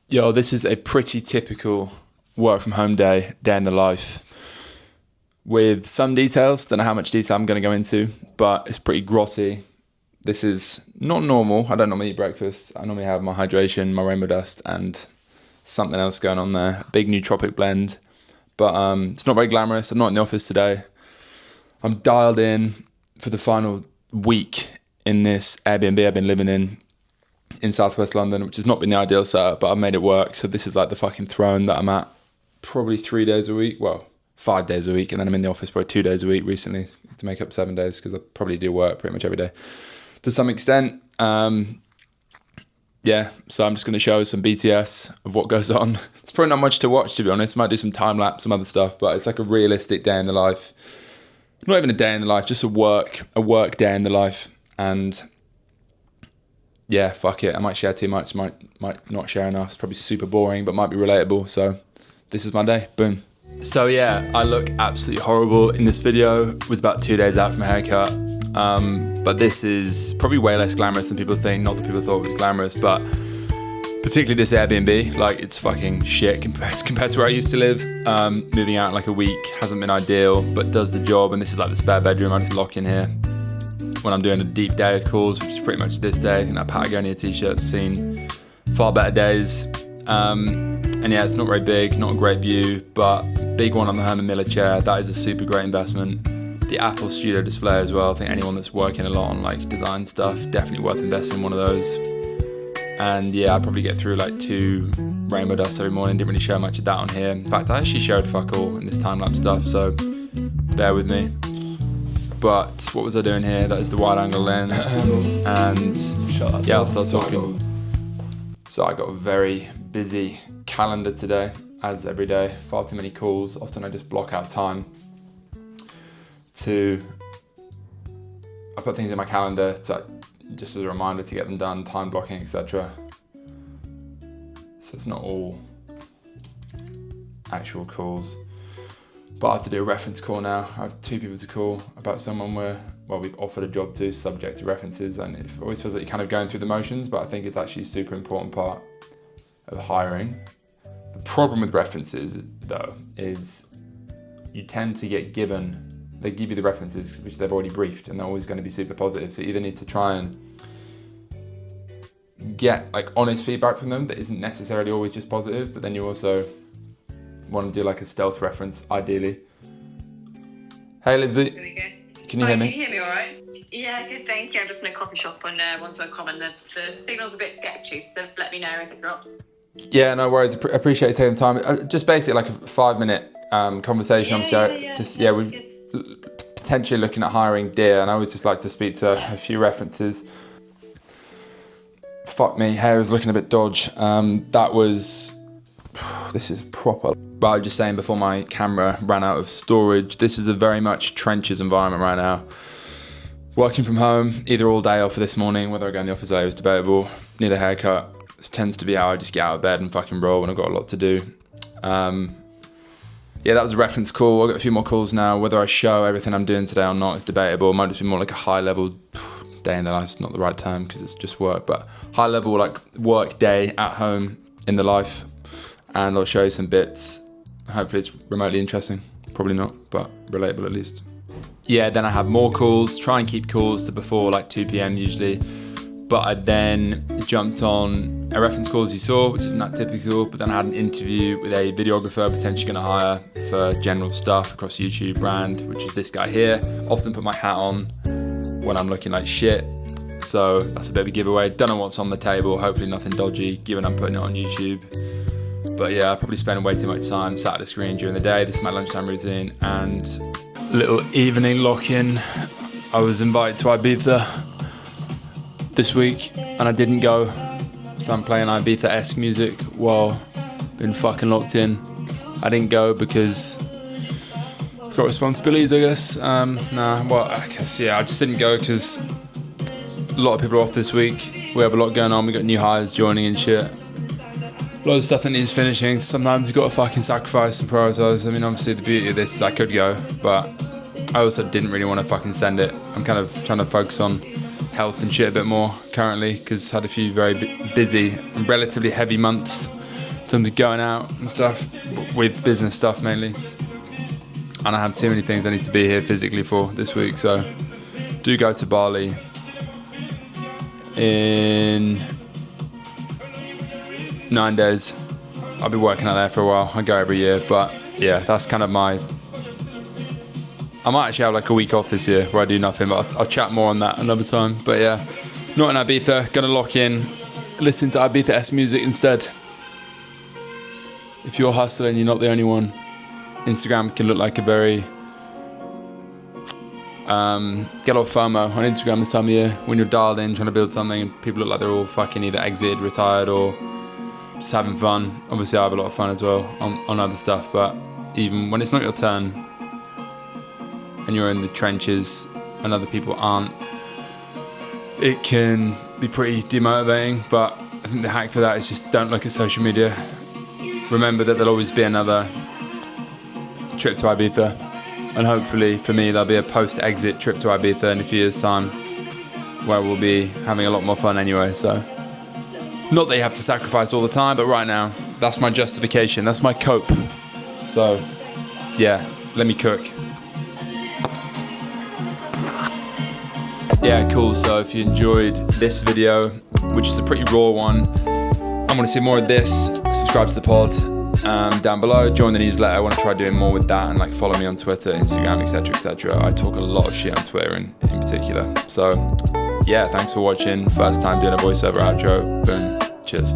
Yo, this is a pretty typical work from home day in the life. With some details, don't know how much detail I'm going to go into, but it's pretty grotty. This is not normal. I don't normally eat breakfast. I normally have my hydration, my rainbow dust, and something else going on there. A big nootropic blend. But it's not very glamorous. I'm not in the office today. I'm dialed in for the final week in this Airbnb I've been living in southwest London, which has not been the ideal setup, but I've made it work. So this is like the fucking throne that I'm at probably 3 days a week. Well, 5 days a week. And then I'm in the office probably 2 days a week recently to make up 7 days because I probably do work pretty much every day to some extent. Yeah, so I'm just going to show some BTS of what goes on. It's probably not much to watch, to be honest. Might do some time lapse, some other stuff, but it's like a realistic day in the life. Not even a day in the life, just a work day in the life. And yeah, fuck it. I might share too much, might not share enough. It's probably super boring, but might be relatable. So this is my day. Boom. So yeah, I look absolutely horrible in this video. It was about 2 days out from a haircut. But this is probably way less glamorous than people think. Not that people thought it was glamorous, but particularly this Airbnb, like it's fucking shit compared to where I used to live. Moving out in like a week hasn't been ideal, but does the job. And this is like the spare bedroom. I just lock in here when I'm doing a deep day of calls, which is pretty much this day. I think that Patagonia t-shirt's seen far better days. And yeah, it's not very big, not a great view, but big one on the Herman Miller chair. That is a super great investment. The Apple Studio display as well. I think anyone that's working a lot on like design stuff, definitely worth investing in one of those. And yeah, I probably get through like 2 rainbow dusts every morning. Didn't really show much of that on here. In fact, I actually showed fuck all in this time-lapse stuff, so bear with me. But what was I doing here? That is the wide angle lens. And yeah, I'll start talking. So I got a very busy calendar today, as every day. Far too many calls. Often I just block out time I put things in my calendar to, just as a reminder to get them done, time blocking, etc. So it's not all actual calls. But I have to do a reference call now. I have 2 people to call about someone we've offered a job to, subject to references, and it always feels like you're kind of going through the motions, but I think it's actually a super important part of hiring. The problem with references, though, is you tend to get given, they give you the references which they've already briefed, and they're always going to be super positive. So you either need to try and get like honest feedback from them that isn't necessarily always just positive, but then you also want to do like a stealth reference, ideally. Hey Lizzie. There we go. Can you hear me? Can you hear me all right? Yeah, good, thank you. I'm just in a coffee shop on Wandsworth Common. The signal's a bit sketchy, so let me know if it drops. Yeah, no worries. Appreciate you taking the time. Just basically like a 5-minute conversation. We're potentially looking at hiring Deer, and I would just like to speak to a few references. Fuck me, hair is looking a bit dodge. This is proper. But I was just saying before my camera ran out of storage, this is a very much trenches environment right now. Working from home, either all day or for this morning, whether I go in the office today was debatable. Need a haircut. This tends to be how I just get out of bed and fucking roll when I've got a lot to do. Yeah, that was a reference call. I've got a few more calls now. Whether I show everything I'm doing today or not is debatable. It might just be more like a high level day in the life. It's not the right term because it's just work, but high level like work day at home in the life. And I'll show you some bits. Hopefully it's remotely interesting. Probably not, but relatable at least. Yeah, then I have more calls. Try and keep calls to before like 2 p.m. usually. But I then jumped on a reference call, as you saw, which isn't that typical. But then I had an interview with a videographer potentially going to hire for general stuff across YouTube brand, which is this guy here. Often put my hat on when I'm looking like shit. So that's a bit of a giveaway. Don't know what's on the table. Hopefully nothing dodgy, given I'm putting it on YouTube. But yeah, I probably spend way too much time sat at the screen during the day. This is my lunchtime routine and little evening lock-in. I was invited to Ibiza this week and I didn't go, so I'm playing Ibiza-esque music while being fucking locked in. I didn't go because I've got responsibilities, I guess. I just didn't go because a lot of people are off this week. We have a lot going on. We got new hires joining and shit. A lot of stuff that needs finishing. Sometimes you've got to fucking sacrifice and prioritise. I mean, obviously the beauty of this is I could go, but I also didn't really want to fucking send it. I'm kind of trying to focus on health and shit a bit more currently because had a few very busy and relatively heavy months in terms of going out and stuff, with business stuff mainly. And I have too many things I need to be here physically for this week, so do go to Bali in 9 days. I'll be working out there for a while. I go every year, but yeah, that's kind of my... I might actually have like a week off this year where I do nothing, but I'll chat more on that another time. But yeah, not in Ibiza, gonna lock in, listen to Ibiza music instead. If you're hustling, you're not the only one. Instagram can look like a very... get a lot of FOMO on Instagram this time of year when you're dialed in trying to build something and people look like they're all fucking either exited, retired, or just having fun. Obviously I have a lot of fun as well on other stuff, but even when it's not your turn and you're in the trenches and other people aren't, it can be pretty demotivating. But I think the hack for that is just don't look at social media. Remember that there'll always be another trip to Ibiza, and hopefully for me there'll be a post-exit trip to Ibiza in a few years' time where we'll be having a lot more fun anyway. So not that you have to sacrifice all the time, but right now that's my justification, that's my cope. So yeah, let me cook. Yeah, cool. So if you enjoyed this video, which is a pretty raw one, I want to see more of this, subscribe to the pod down below, join the newsletter. I want to try doing more with that, and like follow me on Twitter, Instagram, etc, etc. I talk a lot of shit on Twitter in particular. So yeah, thanks for watching. First time doing a voiceover outro. Boom. Cheers.